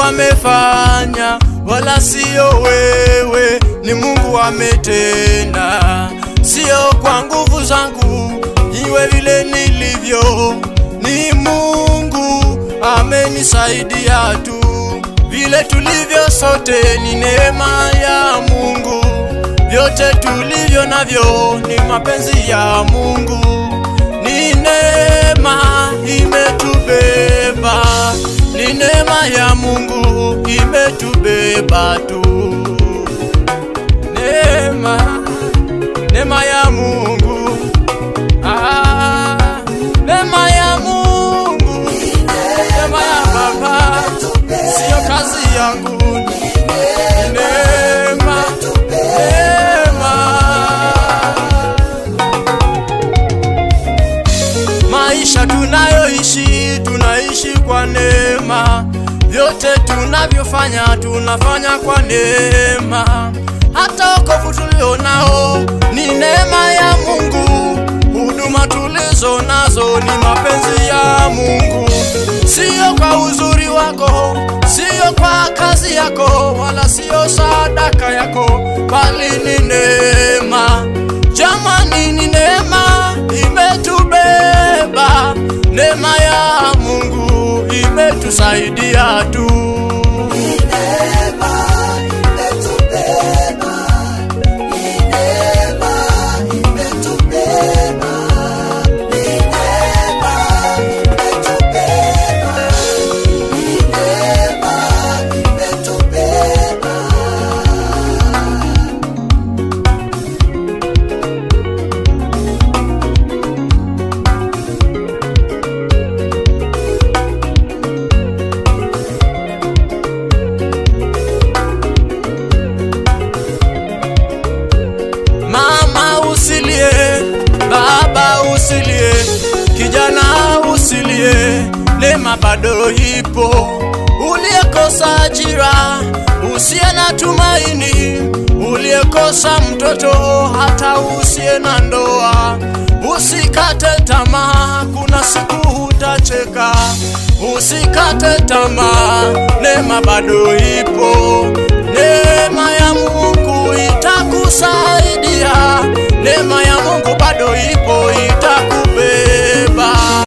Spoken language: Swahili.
amefanya, wala sio wewe, ni Mungu ametenda. Sio kwa nguvu zangu iwe vile nilivyo, ni Mungu amenisaidia tu. Vile tulivyo sote ni neema ya Mungu, vyote tulivyo navyo ni mapenzi ya Mungu. Ni neema imetubeba, ni neema ya Mungu imetubeba tu. Neema ya Mungu, neema ya Mungu, neema ya Baba, sio kazi yangu. Neema. Maisha tunayoishi, tunaishi kwa neema. Vyote tunavyofanya, tunafanya kwa neema. Hata wokovu tulio nao ni neema ya Mungu. Huduma tulizo nazo ni mapenzi ya Mungu. Sio kwa uzuri wako, sio kwa kazi yako, wala sio sadaka yako, bali ni neema. Jamani, ni neema imetubeba, neema ya Mungu imetusaidia tu. Usilie, kijana usilie, neema bado ipo. Uliyekosa ajira, usiye na tumaini, uliyekosa mtoto, hata usiye na ndoa, usikate tamaa, kuna siku utacheka. Usikate tamaa, neema bado ipo. Neema ya Mungu itakusaidia, neema ya Mungu bado ipo, itakusaidia.